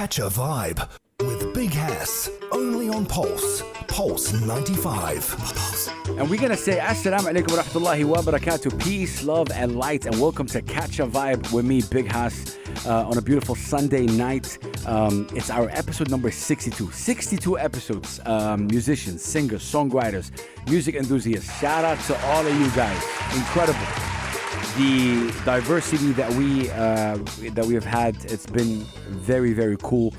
Catch a vibe with Big Hass, only on Pulse 95. And we're going to say Assalamu alaikum wa rahmatullahi wa barakatuh, peace, love, and light, and welcome to Catch a Vibe with me, Big Hass, on a beautiful Sunday night. It's our episode number 62. 62 episodes. Musicians, singers, songwriters, music enthusiasts. Shout out to all of you guys. Incredible. The diversity that we have had, it's been very, very cool.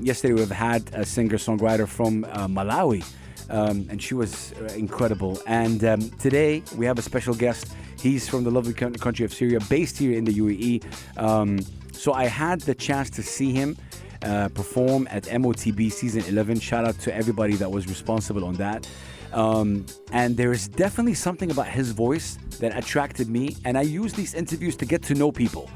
Yesterday we've had a singer-songwriter from Malawi, and she was incredible. And today we have a special guest. He's from the lovely country of Syria, based here in the UAE. So I had the chance to see him perform at MOTB Season 11. Shout out to everybody that was responsible on that. And there is definitely something about his voice that attracted me. And I use these interviews to get to know people.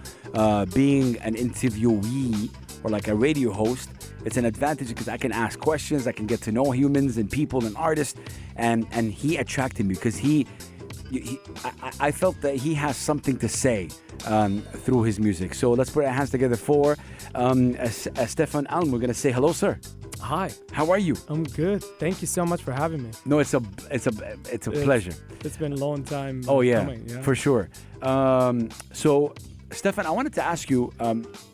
Being an interviewee or like a radio host, it's an advantage because I can ask questions, I can get to know humans and people and artists. And he attracted me because I felt that he has something to say through his music. So let's put our hands together for Stefan Alm. We're going to say hello, sir. Hi. How are you? I'm good. Thank you so much for having me. No, it's a pleasure. It's been a long time. Oh yeah, coming, yeah. For sure. So, Stefan, I wanted to ask you,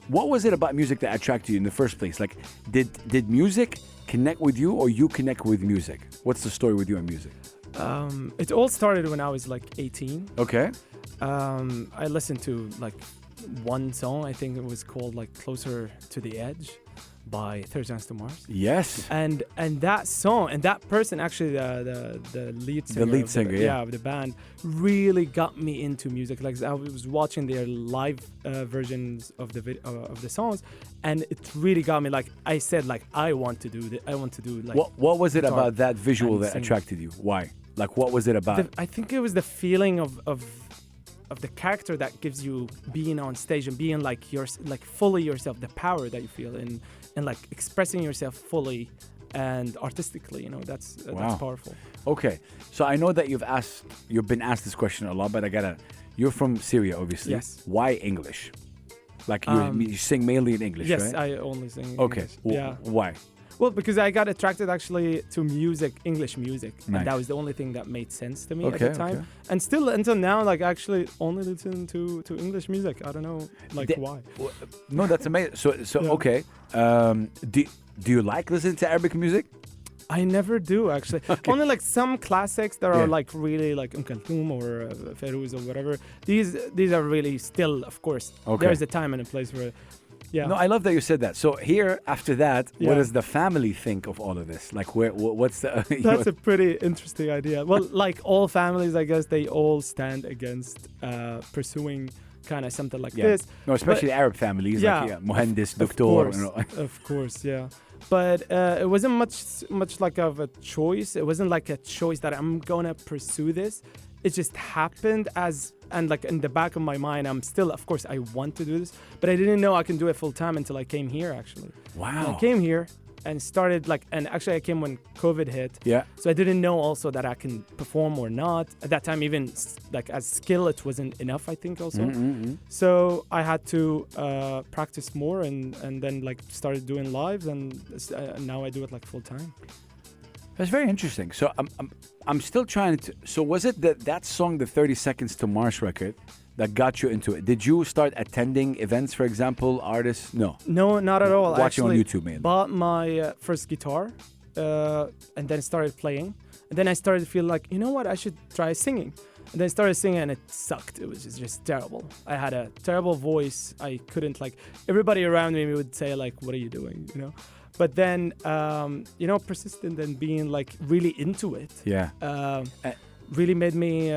what was it about music that attracted you in the first place? Like, did music connect with you, or you connect with music? What's the story with you and music? It all started when I was like 18. Okay. I listened to like one song. I think it was called like "Closer to the Edge" by Thursday to Mars. Yes. And that song and that person, actually the lead singer. The lead singer, yeah, of the band, really got me into music. Like I was watching their live versions of the songs, and it really got me. Like I said, like I want to do that. I want to do like. What was it about that visual that attracted you? Why? Like what was it about? I think it was the feeling of the character that gives you being on stage and being like fully yourself, the power that you feel and like expressing yourself fully and artistically, you know, that's powerful. Okay, so I know that you've been asked this question a lot, but you're from Syria, obviously. Yes. Why English? Like you sing mainly in English, yes, right? Yes, I only sing in Okay, English. Why? Well, because I got attracted actually to music, English music. Nice. And that was the only thing that made sense to me at the time. Okay. And still until now, like actually only listen to English music. I don't know why. No, that's amazing. So yeah. Okay. Do you like listening to Arabic music? I never do actually. Okay. Only like some classics that are like really like Kulthum or Ferouz or whatever. These are really still, of course. Okay. There's a time and a place where. Yeah. No, I love that you said that. So here, after that, what does the family think of all of this? Like, what's the... That's a pretty interesting idea. Well, like all families, I guess, they all stand against pursuing kind of something like this. No, especially Arab families, like Mohandis, Doctor. Of course, yeah. But it wasn't much like of a choice. It wasn't like a choice that I'm going to pursue this. It just happened and like in the back of my mind, I'm still, of course, I want to do this, but I didn't know I can do it full time until I came here, actually. Wow. And I came here and started and actually I came when COVID hit. Yeah. So I didn't know also that I can perform or not. At that time, even like as skill, it wasn't enough, I think also. Mm-hmm. So I had to practice more and then like started doing lives and now I do it like full time. That's very interesting. So I'm still trying to. So was it that song, the 30 Seconds to Mars record, that got you into it? Did you start attending events, for example, artists? No, not at all. Watching on YouTube, mainly. Bought my first guitar, and then started playing. And then I started to feel like, you know what, I should try singing. And then I started singing, and it sucked. It was just terrible. I had a terrible voice. I couldn't everybody around me would say like, "What are you doing?" You know. But then, persistent and being like really into it. Yeah. Really made me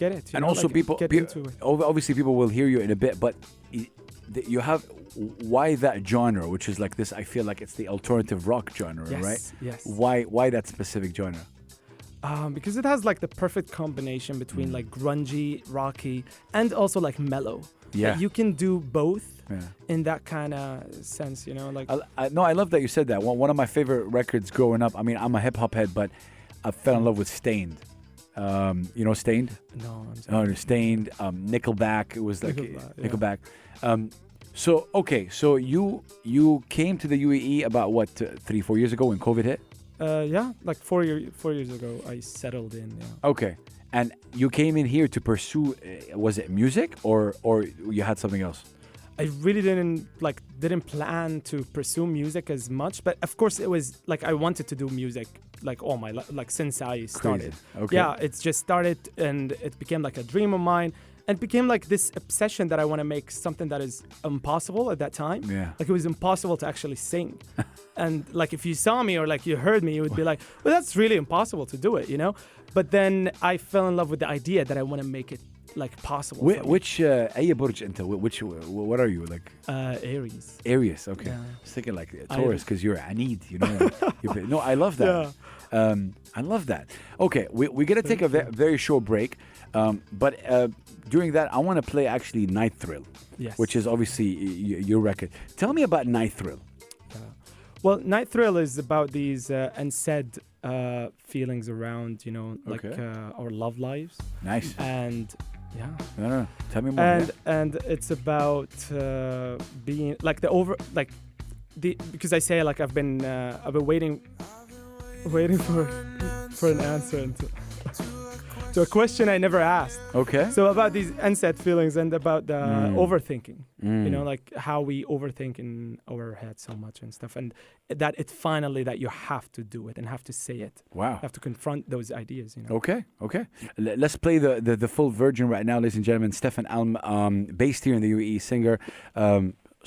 get it. And also, people into it. Obviously, people will hear you in a bit, but you have why that genre, which is like this. I feel like it's the alternative rock genre, right? Yes. Why that specific genre? Because it has like the perfect combination between like grungy, rocky, and also like mellow. Yeah. Like, you can do both. Yeah. In that kind of sense, you know, like. I love that you said that. One of my favorite records growing up. I mean, I'm a hip hop head, but I fell in love with Stained. You know Stained? No, I'm sorry. Stained. Nickelback. It was like Nickelback. So okay, so you came to the UAE about what 3-4 years ago when COVID hit? Yeah, like 4 years ago, I settled in. Yeah. Okay, and you came in here to pursue. Was it music or you had something else? I really didn't plan to pursue music as much, but of course it was like I wanted to do music like all my like since I started. Crazy. Okay. Yeah, it's just started and it became like a dream of mine and it became like this obsession that I want to make something that is impossible at that time. Yeah. Like it was impossible to actually sing. And like if you saw me or like you heard me, you would be like, well, that's really impossible to do it, you know? But then I fell in love with the idea that I want to make it like possible. Which أي برج أنت? What are you like? Aries. Aries, okay. Yeah. I was thinking like Taurus because you're Anid, you know. No, I love that. Yeah. I love that. Okay, we're gonna take a very short break, but during that I want to play actually Night Thrill, Yes. which is obviously your record. Tell me about Night Thrill. Well, Night Thrill is about these unsaid feelings around, you know, like Okay. our love lives. Nice. And yeah. No. Tell me more. And it's about being like because I say like I've been waiting for an answer to a question I never asked. Okay. So about these unsaid feelings and about the overthinking, you know, like how we overthink in our head so much and stuff, and that that you have to do it and have to say it. Wow. Have to confront those ideas, you know. Okay. Let's play the full version right now, ladies and gentlemen. Stefan Alm, based here in the UAE, singer,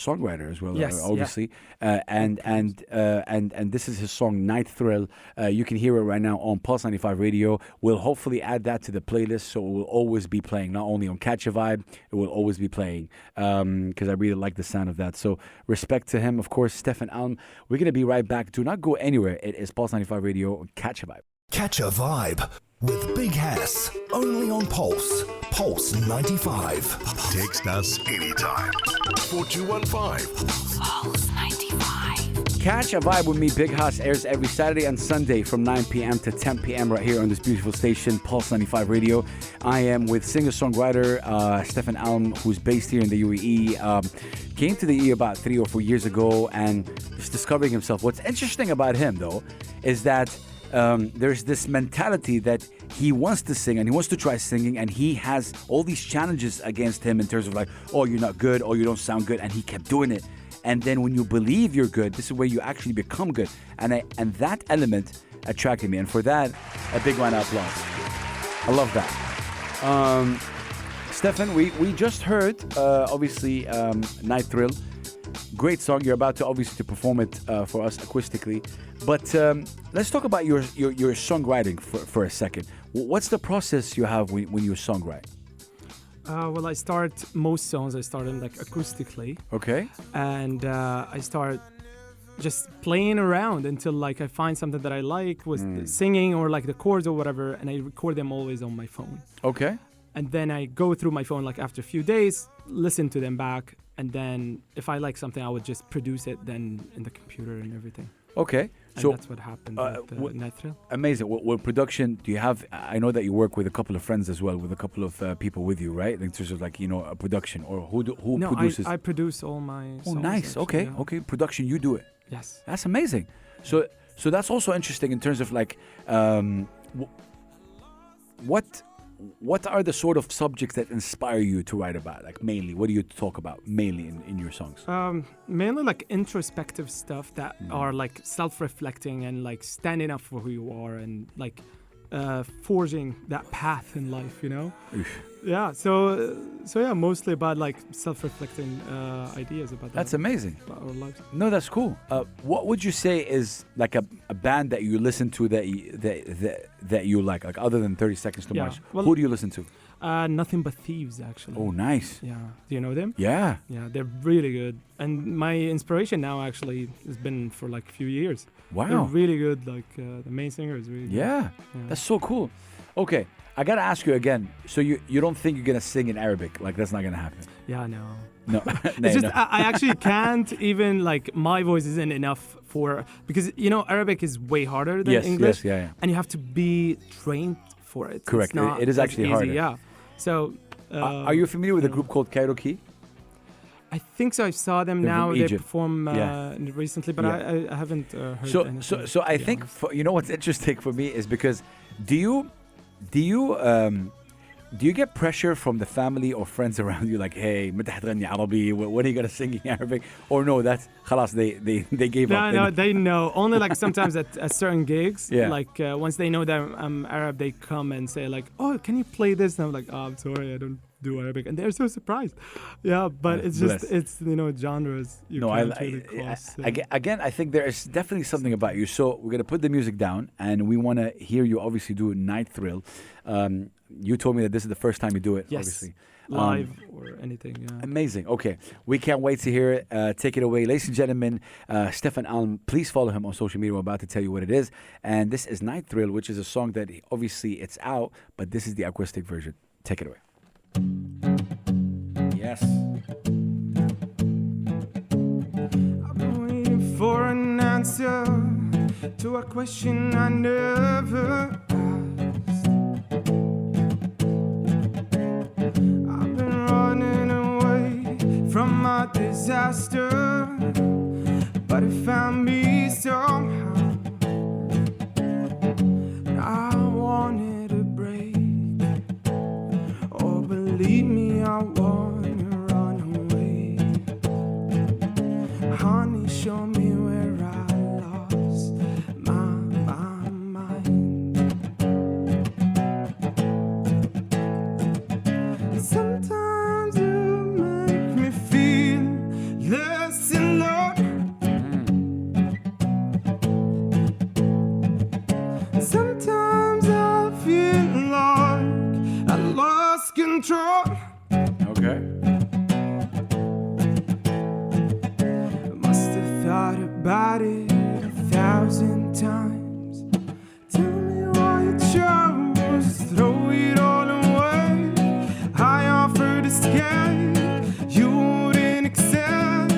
songwriter as well, Yes, obviously. And this is his song Night Thrill. You can hear it right now on Pulse 95 Radio. We'll hopefully add that to the playlist, so it will always be playing, not only on Catch a Vibe, it will always be playing, because I really like the sound of that. So respect to him, of course, Stefan Alm. We're going to be right back. Do not go anywhere. It is Pulse 95 Radio on Catch a Vibe. Catch a Vibe with Big Hass, only on Pulse 95. Text us anytime. 4215. Pulse 95. Catch a Vibe with me, Big Hass, airs every Saturday and Sunday from 9 p.m. to 10 p.m. right here on this beautiful station, Pulse 95 Radio. I am with singer-songwriter Stefan Alm, who's based here in the UAE. Came to the UAE about 3 or 4 years ago and just discovering himself. What's interesting about him, though, is that there's this mentality that he wants to sing and he wants to try singing, and he has all these challenges against him in terms of like, oh, you're not good, oh, you don't sound good, and he kept doing it. And then when you believe you're good, this is where you actually become good. And that element attracted me, and for that, a big round of applause. I love that. Stefan, we just heard obviously Night Thrill. Great song. You're about to obviously to perform it for us acoustically, but let's talk about your songwriting for a second. What's the process you have when you songwrite? Well, I start most songs. I start them like acoustically. Okay. And I start just playing around until like I find something that I like with singing or like the chords or whatever, and I record them always on my phone. Okay. And then I go through my phone like after a few days, listen to them back, and then if I like something, I would just produce it then in the computer and everything. Okay. And So that's what happened with Night Thrill. amazing. What production do you have? I know that you work with a couple of friends as well, with a couple of people with you, right? In terms of like, you know, a production, or who produces? I produce all my Oh, songs. nice. Actually, Okay. yeah. Okay. Production, you do it. Yes. That's amazing. So that's also interesting in terms of like, what are the sort of subjects that inspire you to write about? Like mainly, what do you talk about mainly in your songs? Mainly like introspective stuff that are like self-reflecting and like standing up for who you are and like forging that path in life, you know? Yeah, so yeah, mostly about like self-reflecting ideas about That's amazing. about our lives. No, that's cool. What would you say is like a band that you listen to that you like other than 30 Seconds to Yeah, Mars? well- Who do you listen to? Nothing But Thieves, actually. Oh, nice. Yeah, do you know them? Yeah. Yeah, they're really good. And my inspiration now actually has been for like a few years. They're Wow. really good. Like the main singer is really good. Yeah. That's so cool. Okay, I gotta ask you again. So you don't think you're gonna sing in Arabic? Like that's not gonna happen? Yeah, no. No. It's just I actually can't even like my voice isn't enough for, because you know Arabic is way harder than Yes, English. yes, yeah. And you have to be trained for it. Correct. It's not It is as actually easy, harder. Yeah. So Are you familiar with a group called Cairo Key? I think so. I saw them They're now. from They Egypt. perform Yeah. recently, but Yeah. I haven't heard So anything. so I to be think honest. you know what's interesting for me is because do you get pressure from the family or friends around you like, hey, متى حتغني عربي? When are you gonna sing in Arabic? Or no, that's خلاص they gave No, up. no, they know. Only like sometimes at certain gigs, Yeah. like once they know that I'm Arab, they come and say like, "Oh, can you play this?" And I'm like, "Oh, I'm sorry, I don't do Arabic," and they're so surprised. Yeah, but it's just Bless. it's genres you No, can't really cross. again, I think there is definitely something about you. So we're gonna put the music down, and we want to hear you obviously do Night Thrill. You told me that this is the first time you do it. Yes. Obviously, Live or anything. Yeah. amazing. Okay, we can't wait to hear it. Take it away, ladies and gentlemen. Stefan Alm, please follow him on social media. We're about to tell you what it is, and this is Night Thrill, which is a song that obviously it's out, but this is the acoustic version. Take it away. Yes. I've been waiting for an answer to a question I never asked. I've been running away from my disaster, but it found me somehow. And I wanted a break. Oh, believe me, I wanna run away. Honey, show me where I lost my mind. Sometimes you make me feel less alone. Sometimes I feel like I lost control. Okay. Must have thought about it 1,000 times. Tell me why you chose to throw it all away. I offered escape, you wouldn't accept.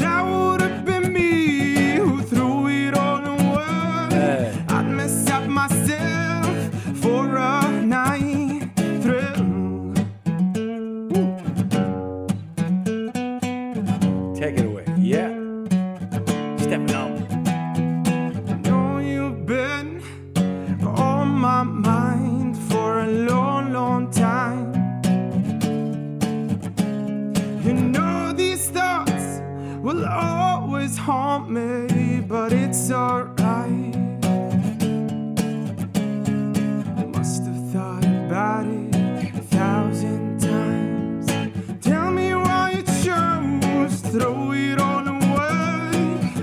That would have been me who threw it all away. I'd mess up myself for a night thrill. Take it away. Yeah. Stefan Alm. Know you've been on my mind for a long, long time. You know these thoughts will always haunt me, but it's alright. Must have thought about it 1,000 times. Tell me why you chose to throw it all away.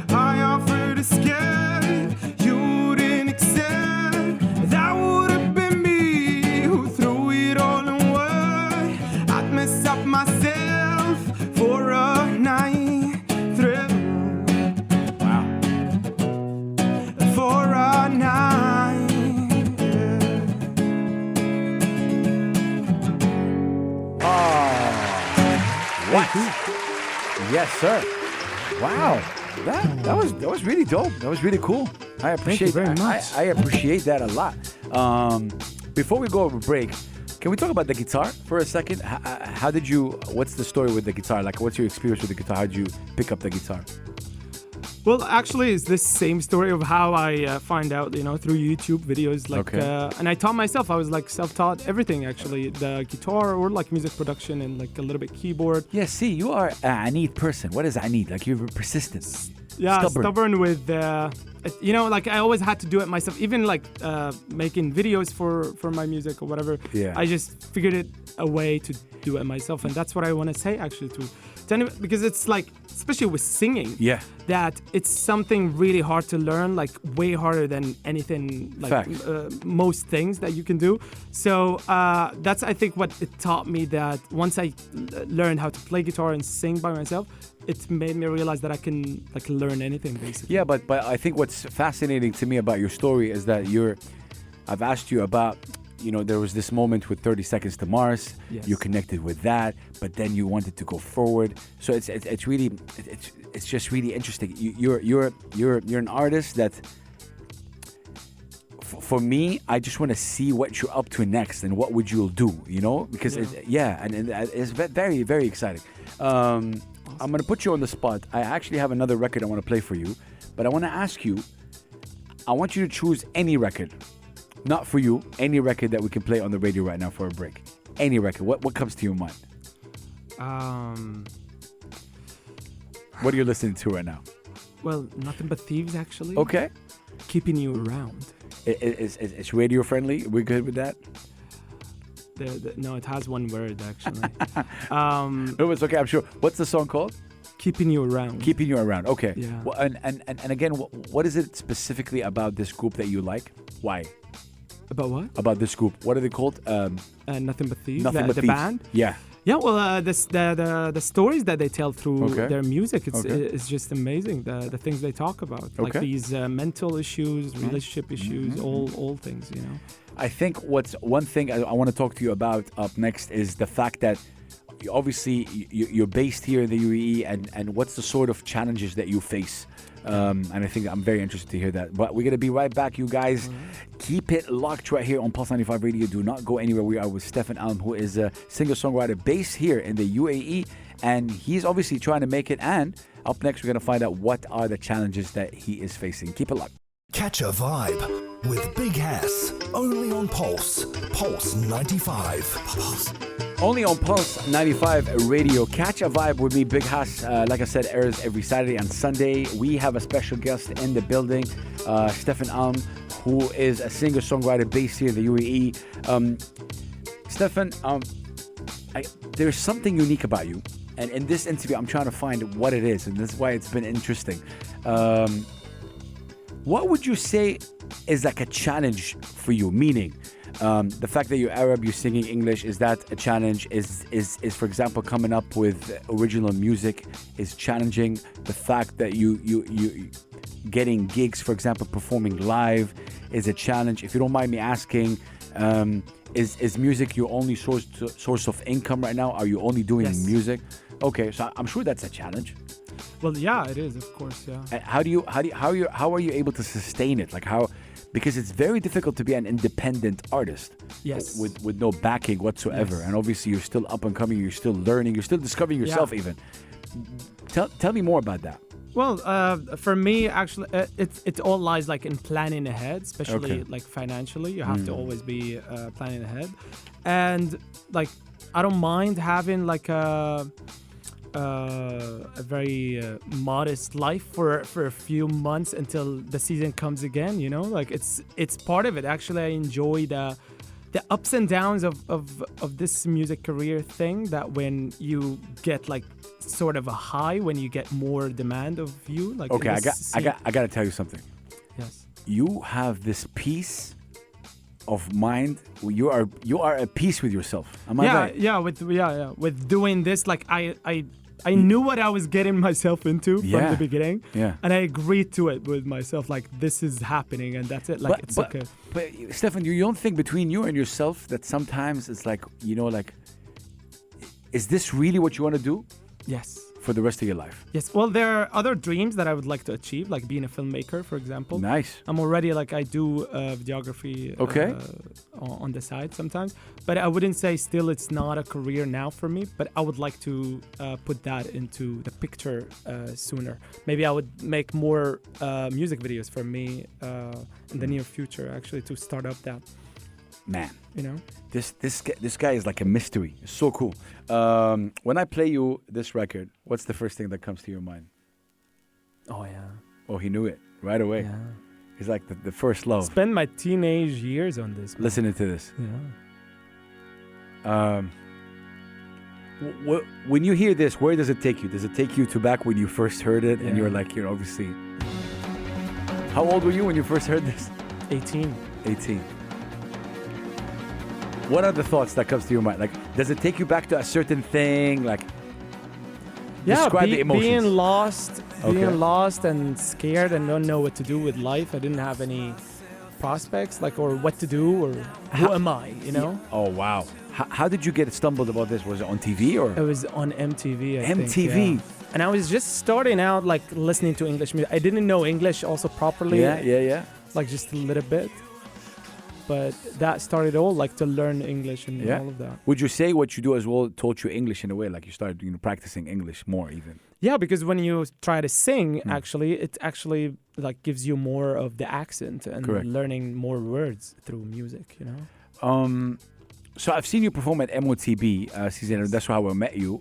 I offered escape, you wouldn't accept. That would have been me who threw it all away. I'd mess up myself for a night thrill. Wow. For a night. What? Yes, sir. Wow. That was really dope. That was really cool. I appreciate very that. much. I appreciate that a lot. Before we go over break, can we talk about the guitar for a second? How did you? What's the story with the guitar? Like, what's your experience with the guitar? How did you pick up the guitar? Well, actually, it's the same story of how I find out, through YouTube videos. Like, Okay. and I taught myself. I was like self-taught everything, actually, the guitar or like music production and like a little bit keyboard. Yeah. See, you are a need person. What is need? Like you're persistent. Yeah, Stubborn. stubborn with, like I always had to do it myself. Even like making videos for my music or whatever. Yeah. I just figured it a way to do it myself, and that's what I want to say actually to anyone, because it's like, especially with singing. Yeah. That it's something really hard to learn, like way harder than anything, like Fact. most things that you can do. So that's, I think, what it taught me, that once I learned how to play guitar and sing by myself, it made me realize that I can like learn anything basically. Yeah, but I think what's fascinating to me about your story is that I've asked you about, there was this moment with 30 Seconds to Mars. Yes. You connected with that, but then you wanted to go forward. So it's really it's just really interesting. You're an artist that, for me, I just want to see what you're up to next and what would you do, because Yeah. and it's very, very exciting. I'm going to put you on the spot. I actually have another record I want to play for you, but I want to ask you, I want you to choose any record. Not for you, any record that we can play on the radio right now for a break. Any record. What comes to your mind? What are you listening to right now? Well, Nothing But Thieves, actually. Okay. Keeping You Around. It's radio friendly. We're good with that? No, it has one word, actually. No, it's okay, I'm sure. What's the song called? Keeping You Around. Keeping You Around. Okay. Yeah. Well, and again, what is it specifically about this group that you like? Why? About what? About this group. What are they called? Nothing But Thieves. Nothing But the Thieves. band. Yeah. Yeah, well, the stories that they tell through Okay. their music, it's Okay. it's just amazing. The things they talk about, like Okay. these mental issues, relationship issues, all things, you know. I think what's one thing I want to talk to you about up next is the fact that obviously you're based here in the UAE, and what's the sort of challenges that you face. And I think I'm very interested to hear that. But we're going to be right back, you guys. Keep it locked right here on Pulse 95 Radio. Do not go anywhere. We are with Stefan Alm, who is a singer-songwriter based here in the UAE. And he's obviously trying to make it. And up next, we're going to find out what are the challenges that he is facing. Keep it locked. Catch a vibe with Big Hass. Only on Pulse. Pulse 95. Pulse. Only on Pulse 95 Radio. Catch a vibe with me, Big Hass. Like I said, airs every Saturday and Sunday. We have a special guest in the building, Stefan Alm, who is a singer-songwriter based here in the UAE. Stefan, there's something unique about you. And in this interview, I'm trying to find what it is. And that's why it's been interesting. What would you say is like a challenge for you? Meaning, the fact that you're Arab, you're singing English, is that a challenge? Is for example, coming up with original music is challenging? The fact that you getting gigs, for example, performing live is a challenge. If you don't mind me asking, is music your only source of income right now? Are you only doing Yes. music? Okay, so I'm sure that's a challenge. Well, yeah, it is, of course, yeah. And how are you able to sustain it? Like how, because it's very difficult to be an independent artist. Yes. With no backing whatsoever. Yes. And obviously you're still up and coming, you're still learning, you're still discovering yourself even. Tell me more about that. Well, for me, actually, it all lies like in planning ahead, especially Okay. like financially. You have to always be planning ahead, and like I don't mind having like a very modest life for a few months until the season comes again. You know, like it's part of it. Actually, I enjoy the ups and downs of this music career thing, that when you get like sort of a high when you get more demand of you, like Okay, in I this got to tell you something. yes You have this peace of mind. You are at peace with yourself. Am I right? with doing this, like I knew what I was getting myself into from Yeah. the beginning, Yeah. and I agreed to it with myself, like this is happening and that's it, like it's okay. But Stefan, you don't think between you and yourself that sometimes it's like, like, is this really what you want to do Yes. for the rest of your life? Yes. Well, there are other dreams that I would like to achieve, like being a filmmaker, for example. Nice. I'm already like I do videography Okay. on the side sometimes, but I wouldn't say still it's not a career now for me. But I would like to put that into the picture sooner. Maybe I would make more music videos for me in the near future, actually, to start up that. Man, You know. this guy is like a mystery. It's so cool. When I play you this record, what's the first thing that comes to your mind? Oh yeah. Oh, he knew it right away. Yeah. He's like the first love. Spend my teenage years on this. man. Listening to this. Yeah. When you hear this, where does it take you? Does it take you to back when you first heard it, and Yeah. you're like, obviously. How old were you when you first heard this? 18. 18. What are the thoughts that comes to your mind? Like, does it take you back to a certain thing? Like, describe the emotions. Being lost and scared and don't know what to do with life. I didn't have any prospects, like, or what to do, or who am I, you know? Oh, wow. How did you get stumbled about this? Was it on TV or? It was on MTV, I think, MTV. yeah. And I was just starting out, like, listening to English music. I didn't know English also properly. Yeah. Like, just a little bit. but that started all like to learn English and Yeah. all of that. Would you say what you do as well taught you English in a way, like you started practicing English more even? Yeah, because when you try to sing, Hmm. actually, it actually like gives you more of the accent and Correct. learning more words through music. You know. So I've seen you perform at MOTB season. That's how I met you.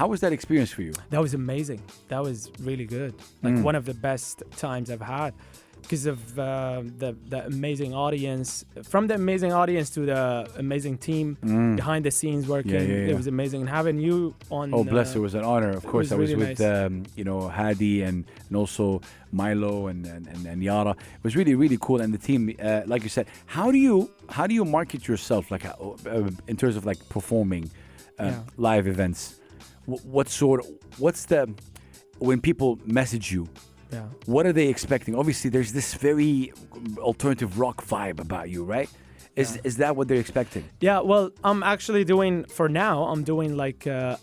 How was that experience for you? That was amazing. That was really good. Like one of the best times I've had because of the amazing audience. From the amazing audience to the amazing team behind the scenes working. Yeah. It was amazing. And having you on. Oh, bless! It was an honor. Of course, was I was really with nice. Hadi and also Milo and Yara. It was really, really cool. And the team, like you said, how do you market yourself, like in terms of like performing live events? What's the when people message you? Yeah. What are they expecting? Obviously, there's this very alternative rock vibe about you, right? Is that what they're expecting? Yeah, well, I'm actually doing like a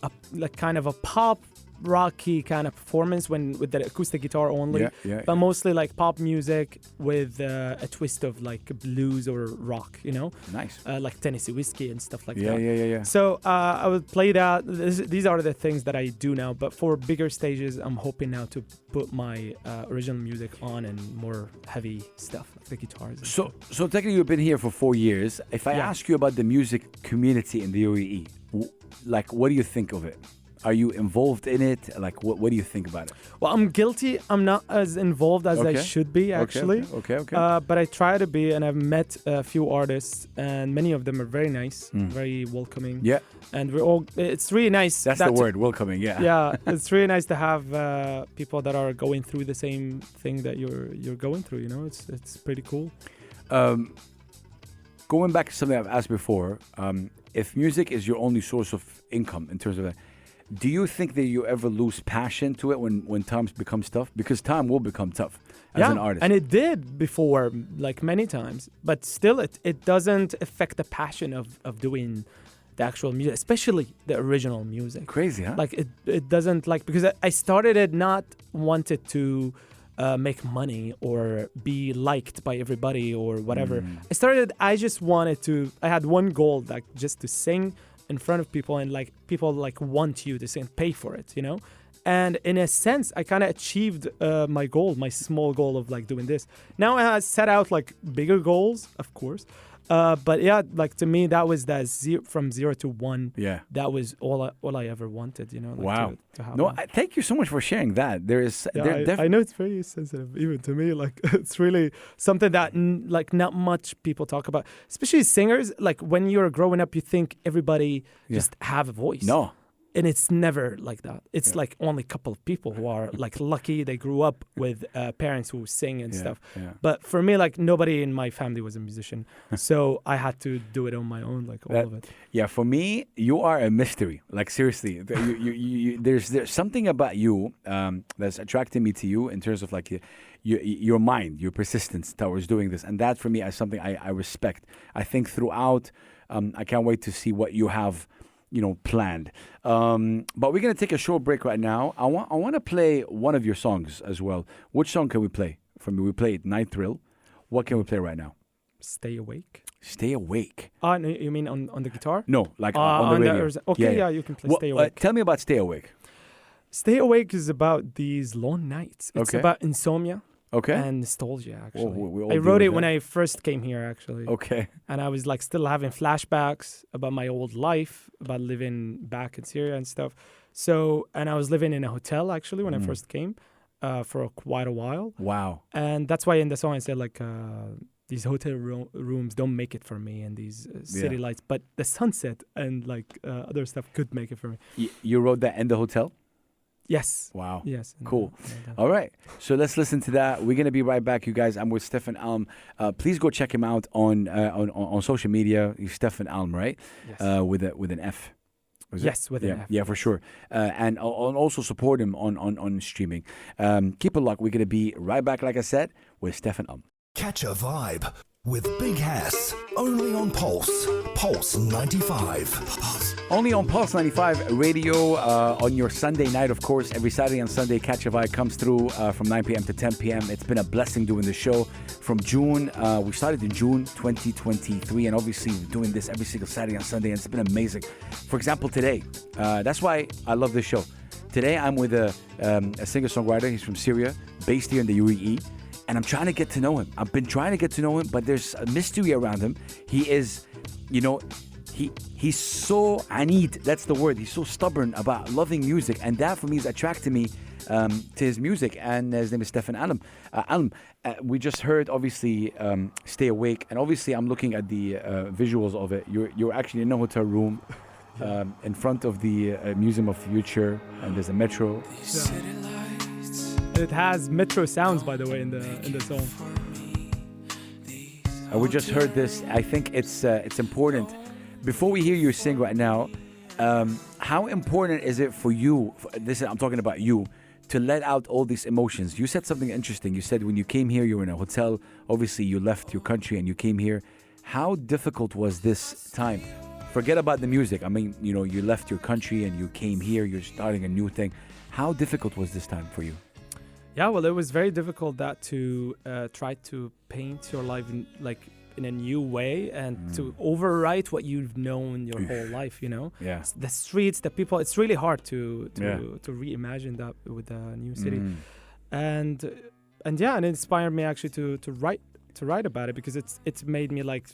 kind of a pop rocky kind of performance with the acoustic guitar only, but mostly like pop music with a twist of like blues or rock, you know? Nice. Like Tennessee Whiskey and stuff like that. Yeah. So I would play that. These are the things that I do now, but for bigger stages, I'm hoping now to put my original music on and more heavy stuff, like the guitars. And So technically you've been here for 4 years. If I ask you about the music community in the UAE, like what do you think of it? Are you involved in it? Like, what do you think about it? Well, I'm guilty. I'm not as involved as I should be, actually. Okay. But I try to be, and I've met a few artists, and many of them are very nice, very welcoming. Yeah. And it's really nice. That's the word, welcoming, yeah. Yeah, it's really nice to have people that are going through the same thing that you're going through, you know? It's pretty cool. Going back to something I've asked before, if music is your only source of income in terms of that, do you think that you ever lose passion to it when times becomes tough? Because time will become tough as an artist. And it did before, like many times. But still, it doesn't affect the passion of doing the actual music, especially the original music. Crazy, huh? Like it doesn't, like, because I started it not wanted to make money or be liked by everybody or whatever. I just wanted to, I had one goal, like just to sing in front of people, and like people like want you to sing, pay for it, you know. And in a sense, I kind of achieved my goal, my small goal of like doing this. Now I set out like bigger goals, of course. But yeah, like to me, that was that from 0 to 1. Yeah, that was all I ever wanted, you know. Like wow. To have no, thank you so much for sharing that. There is, I know it's very sensitive, even to me. Like it's really something that like not much people talk about, especially singers. Like when you're growing up, you think everybody just have a voice. No. And it's never like that. It's like only a couple of people who are like lucky they grew up with parents who sing and stuff. Yeah. But for me, like nobody in my family was a musician, so I had to do it on my own, like all of it. Yeah, for me, you are a mystery. Like seriously, there's something about you that's attracting me to you in terms of like your mind, your persistence towards doing this, and that for me is something I respect. I think throughout, I can't wait to see what you have, planned. But we're gonna take a short break right now. I want to play one of your songs as well. Which song can we play from you? We played Night Thrill. What can we play right now? Stay Awake. Stay Awake. No, you mean on the guitar? No, like on the radio. Okay, yeah, you can play Stay Awake. Tell me about Stay Awake. Stay Awake is about these long nights. It's about insomnia. Okay. And nostalgia, actually. We I wrote it when I first came here, actually. Okay. And I was like still having flashbacks about my old life, about living back in Syria and stuff. So, and I was living in a hotel, actually, when I first came for quite a while. Wow. And that's why in the song I said, like, these hotel rooms don't make it for me, and these city lights. But the sunset and, like, other stuff could make it for me. You wrote that in the hotel? Yes. Wow. Yes. Cool. All right. So let's listen to that. We're gonna be right back, you guys. I'm with Stefan Alm. Please go check him out on social media. He's Stefan Alm, right? Yes. With an F. Yes, with an F. Yeah, for sure. And also support him on streaming. Keep it locked. We're gonna be right back, like I said, with Stefan Alm. Catch a vibe. with Big Hass, only on Pulse. Pulse 95. Pulse. Only on Pulse 95 Radio on your Sunday night, of course. Every Saturday and Sunday, Catch a Vibe comes through from 9 p.m. to 10 p.m. It's been a blessing doing the show from June. We started in June 2023, and obviously doing this every single Saturday and Sunday, and it's been amazing. For example, today, that's why I love this show. Today, I'm with a singer-songwriter. He's from Syria, based here in the UAE. And I'm trying to get to know him. I've been trying to get to know him, but there's a mystery around him. He is, he's so anid. That's the word. He's so stubborn about loving music. And that, for me, is attracting me to his music. And his name is Stefan Alm. We just heard, obviously, Stay Awake. And obviously, I'm looking at the visuals of it. You're actually in a hotel room in front of the Museum of Future. And there's a metro. Yeah. It has metro sounds, by the way, in the song. We just heard this. I think it's important. Before we hear you sing right now, how important is it for you? I'm talking about you, to let out all these emotions. You said something interesting. You said when you came here, you were in a hotel. Obviously, you left your country and you came here. How difficult was this time? Forget about the music. I mean, you left your country and you came here. You're starting a new thing. How difficult was this time for you? Yeah, well, it was very difficult to try to paint your life in a new way and to overwrite what you've known your whole life. Yeah. The streets, the people. It's really hard to reimagine that with a new city, and it inspired me actually to write about it, because it's made me like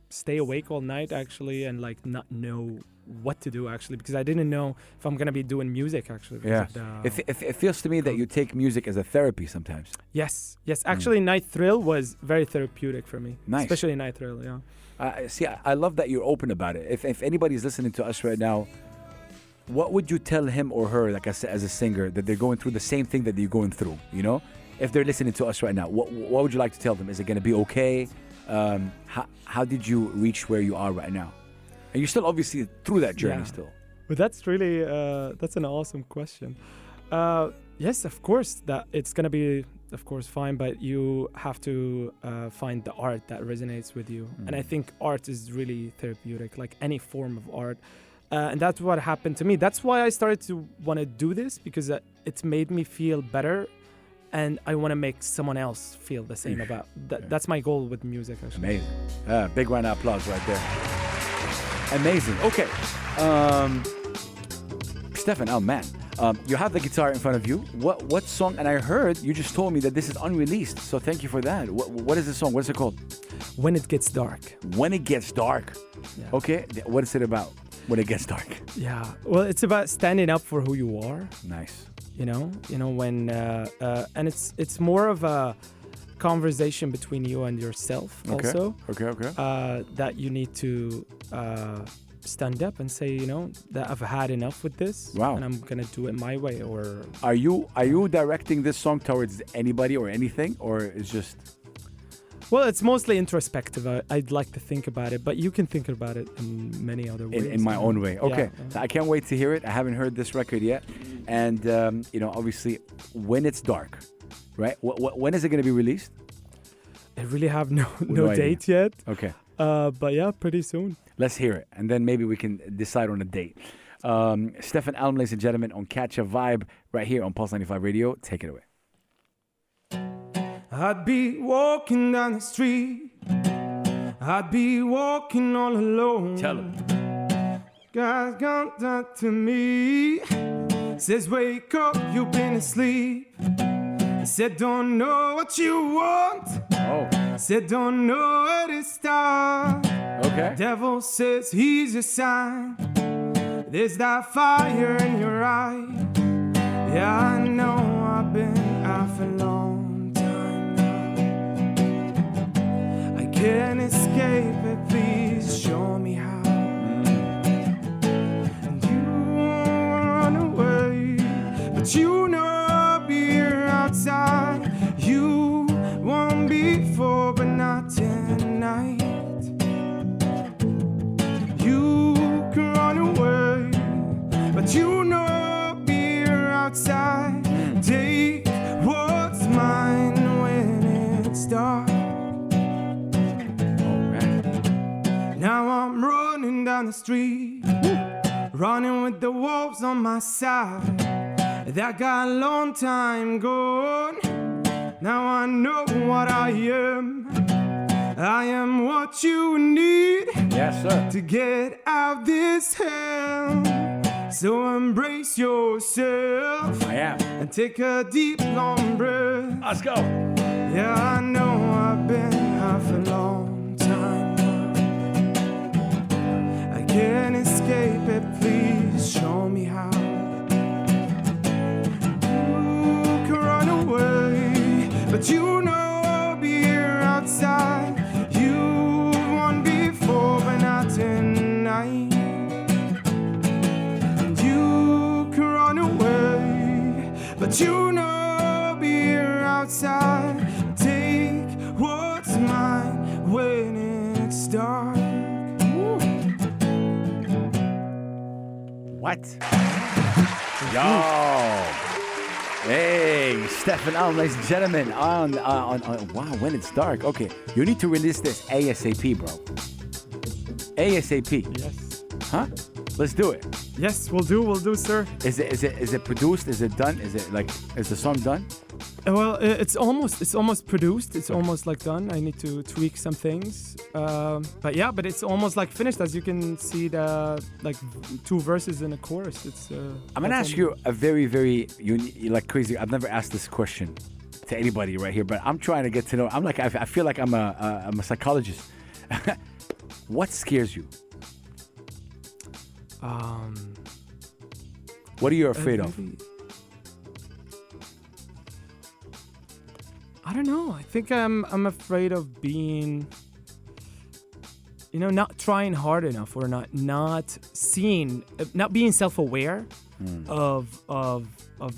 stay awake all night actually, and not know what to do actually, because I didn't know if I'm gonna be doing music actually. Yeah, it feels to me that you take music as a therapy sometimes. Yes. Actually, Night Thrill was very therapeutic for me. Nice. Especially Night Thrill. Yeah. See, I love that you're open about it. If anybody's listening to us right now, what would you tell him or her, like I said, as a singer, that they're going through the same thing that you're going through? If they're listening to us right now, what would you like to tell them? Is it gonna be okay? How did you reach where you are right now? And you're still obviously through that journey still. But that's really, that's an awesome question. Yes, of course, that it's going to be, of course, fine, but you have to find the art that resonates with you. And I think art is really therapeutic, like any form of art. And that's what happened to me. That's why I started to want to do this, because it's made me feel better. And I want to make someone else feel the same about that. That's my goal with music, actually. Amazing. Big round of applause right there. Amazing. Okay. Stefan, oh man. You have the guitar in front of you. What song? And I heard you just told me that this is unreleased. So thank you for that. What is the song? What's it called? When It Gets Dark. When It Gets Dark. Yeah. Okay. What is it about? When it gets dark. Yeah. Well, it's about standing up for who you are. Nice. When and it's more of a conversation between you and yourself also. Okay. That you need to stand up and say, that I've had enough with this. Wow. And I'm gonna do it my way. Or are you directing this song towards anybody or anything, or it's just? Well, it's mostly introspective. I'd like to think about it, but you can think about it in many other ways. In my own way. Okay. Yeah. I can't wait to hear it. I haven't heard this record yet. And, obviously, when it's dark, right? When is it going to be released? I really have no date yet. Okay. But yeah, pretty soon. Let's hear it. And then maybe we can decide on a date. Stefan Alm, ladies and gentlemen, on Catch a Vibe right here on Pulse 95 Radio. Take it away. I'd be walking down the street. I'd be walking all alone. Tell him. God comes up to me, says, wake up, you've been asleep. I said, don't know what you want. Oh. I said, don't know where to start. Okay. Devil says he's a sign. There's that fire in your eye. Yeah, I know I've been out for long time now. I can't escape it, please show me how. And you run away, but you know I'll be here outside. You won't be before, but not tonight. You can run away, but you know I'll be here outside. Take down the street, running with the wolves on my side. That got a long time gone. Now I know what I am. I am what you need. Yes, sir. To get out this hell. So embrace yourself. I am. And take a deep, long breath. Let's go. Yeah, I know I've been half a long time. I can't escape it, please show me how. You can run away, but you know I'll be here outside. You won before, but not tonight. And you can run away, but you know I'll be here outside. Take what's mine when it's dark. What? Yo. Hey, Stefan Alm, ladies and gentlemen, on wow, when it's dark. Okay, you need to release this ASAP, bro. ASAP. Yes. Huh? Let's do it. Yes, we'll do, sir. Is it produced? Is it done? Is the song done? Well, it's almost produced. It's almost like done. I need to tweak some things. But it's almost like finished. As you can see, the like 2 verses in a chorus. It's. I'm gonna ask you a very, very like crazy. I've never asked this question to anybody right here, but I'm trying to get to know. I'm like I feel like I'm a psychologist. What scares you? What are you afraid of? I don't know. I think I'm afraid of being, not trying hard enough, or not seeing, not being self-aware of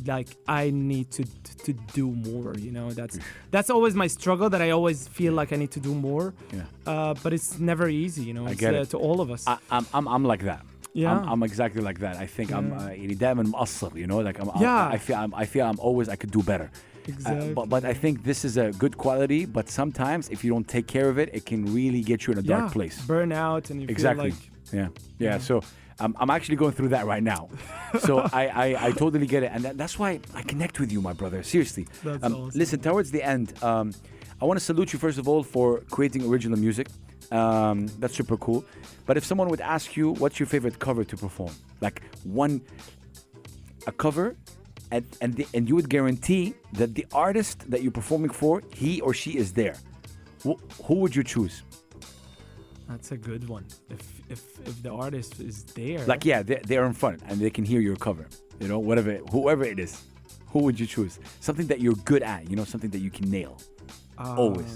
like I need to do more. That's always my struggle. That I always feel like I need to do more. Yeah. But it's never easy. I get it. To all of us. I'm like that. Yeah. I'm exactly like that. I think I'm دايما مقصر, like I feel I'm always I could do better. Exactly. But I think this is a good quality, but sometimes if you don't take care of it, it can really get you in a dark place. Burn out and you Exactly. feel like... Yeah. So I'm actually going through that right now. So I totally get it. And that's why I connect with you, my brother. Seriously. That's awesome. Listen, towards the end, I want to salute you, first of all, for creating original music. That's super cool. But if someone would ask you, what's your favorite cover to perform? Like a cover, and you would guarantee that the artist that you're performing for, he or she is there. Who would you choose? That's a good one. If the artist is there. Like, yeah, they're in front and they can hear your cover. Whoever it is. Who would you choose? Something that you're good at, something that you can nail. Always.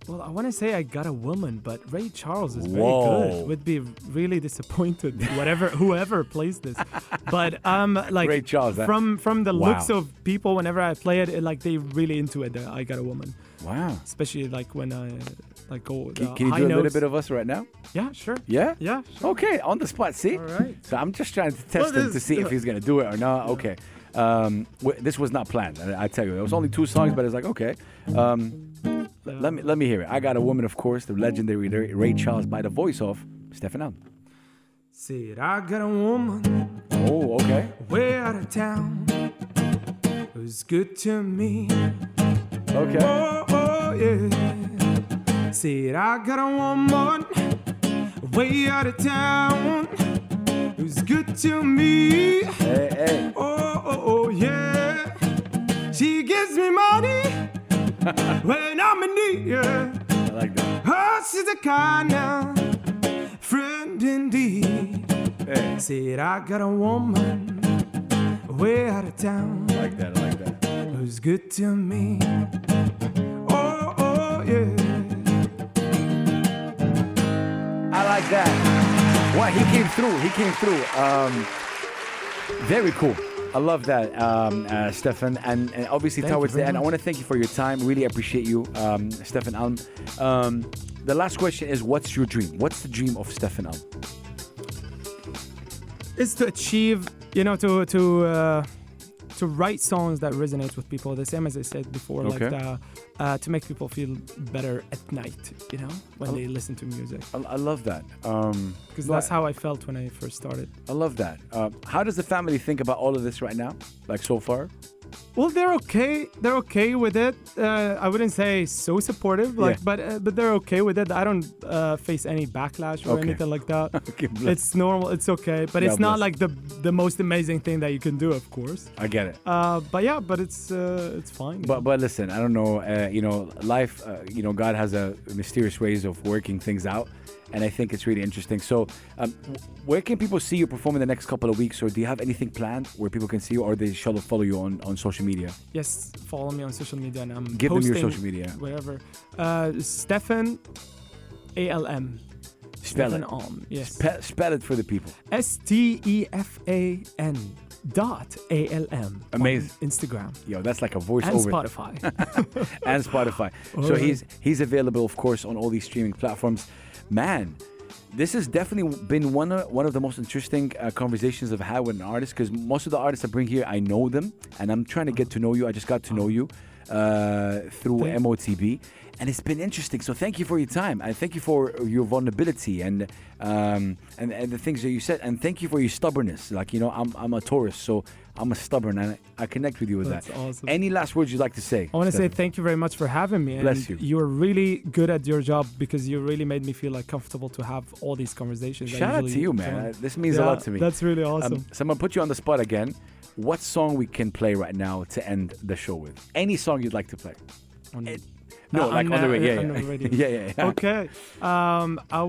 Well, I want to say I Got a Woman, but Ray Charles is very Whoa. good. Would be really disappointed whoever plays this. But like Ray Charles, from the wow. looks of people, whenever I play it, like they really into it. I Got a Woman. Wow. Especially like when I like go. Can you do a little bit of us right now? Yeah, sure. Yeah? Yeah, sure. Okay, on the spot, see? All right. So I'm just trying to test him to see if he's going to do it or not. Okay. This was not planned. I tell you, there was only 2 songs, but it's like, okay. Let me hear it. I Got a Woman, of course, the legendary Ray Charles, by the voice of Stefan Alm. Said I got a woman. Oh, okay. Way out of town. It was good to me. Okay. Oh, yeah. Said I got a woman. Way out of town. It was good to me. Hey. Oh, yeah. She gives me money when I'm in need. Yeah. I like that. Oh, she's a kind of friend indeed. Hey. Said I got a woman way out of town. I like that. It was good to me. Oh, yeah. I like that. Well, he came through. Very cool. I love that, Stefan. And obviously, towards the end, I want to thank you for your time. Really appreciate you, Stefan Alm. The last question is, what's your dream? What's the dream of Stefan Alm? It's to achieve, to to write songs that resonate with people. The same as I said before, Okay. like to make people feel better at night. You know, when they listen to music. I love that. Because that's how I felt when I first started. I love that. How does the family think about all of this right now? Like so far? Well, they're okay. They're okay with it. I wouldn't say so supportive, like, Yeah. but they're okay with it. I don't face any backlash or Okay. anything like that. Okay, bless. It's normal. It's okay. But God it's not bless. like the most amazing thing that you can do, of course. I get it. But yeah, but it's fine. But listen, I don't know. Life. God has a mysterious ways of working things out, and I think it's really interesting. So, where can people see you perform in the next couple of weeks, or do you have anything planned where people can see you, or they shall follow you on social media? Yes, follow me on social media, and I'm Give them your posting social media. wherever. Stefan Alm. Spell Stefan it. Alm. Yes. Spell it for the people. STEFAN dot ALM. Amazing. On Instagram Yo, that's like a voice and over. Spotify. And Spotify. So Alright. he's available, of course, on all these streaming platforms. Man, this has definitely been one of the most interesting conversations I've had with an artist, because most of the artists I bring here, I know them, and I'm trying to get to know you. I just got to know you through MOTB, and it's been interesting. So thank you for your time, and thank you for your vulnerability and the things that you said, and thank you for your stubbornness. Like, I'm a Taurus, so I'm a stubborn, and I connect with you with That's that. awesome. Any last words you'd like to say? I want to say Stefan? thank you very much for having me. Bless and you. You're really good at your job, because you really made me feel like comfortable to have all these conversations. I Shout out usually to you, man. don't. This means a lot to me. That's really awesome. So I'm gonna put you on the spot again. What song we can play right now to end the show with? Any song you'd like to play? No, like on the radio. on the radio. Yeah. Okay. I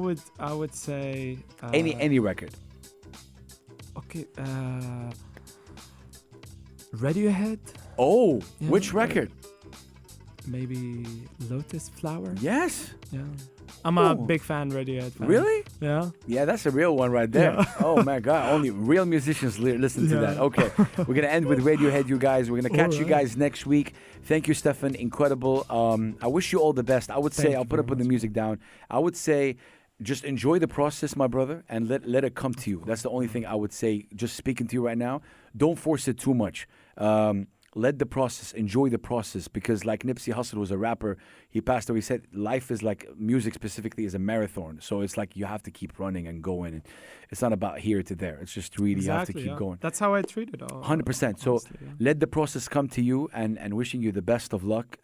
would say Any record. Okay. Radiohead. Oh, Yeah, which record? Maybe Lotus Flower. Yes. Yeah. I'm a Oh. big fan, Radiohead fan. Really? Yeah. Yeah, that's a real one right there. Yeah. Oh my God, only real musicians listen to Yeah. that. Okay, we're gonna end with Radiohead, you guys. We're gonna catch you Alright. guys next week. Thank you, Stefan. Incredible. I wish you all the best. I would say, Thank I'll you put up very with the much. music down. I would say, just enjoy the process, my brother, and let it come to you. That's the only thing I would say. Just speaking to you right now, don't force it too much. Let the process, enjoy the process, because like Nipsey Hussle was a rapper, he passed away. He said life is like, music specifically is a marathon. So it's like you have to keep running and going. And it's not about here to there. It's just really, you have to keep going. That's how I treat it. 100%. So honestly, yeah. let the process come to you, and wishing you the best of luck.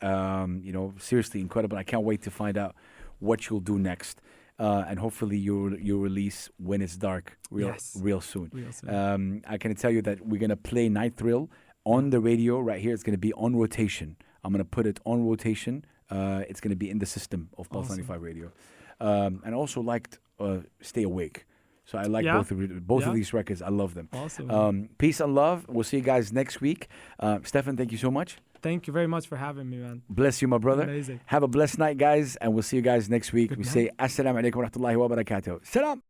Seriously incredible. I can't wait to find out what you'll do next. And hopefully you'll release When It's Dark real soon. Real soon. I can tell you that we're going to play Night Thrill on the radio right here. It's going to be on rotation. I'm going to put it on rotation. It's going to be in the system of Pulse Awesome. 95 Radio. And also liked Stay Awake. So I like Yeah. both of Yeah. these records. I love them. Awesome. Peace and love. We'll see you guys next week. Stefan, thank you so much. Thank you very much for having me, man. Bless you, my brother. Amazing. Have a blessed night, guys, and we'll see you guys next week. Good We night. say Assalamu alaikum wa rahmatullahi wa barakatuh. Salam.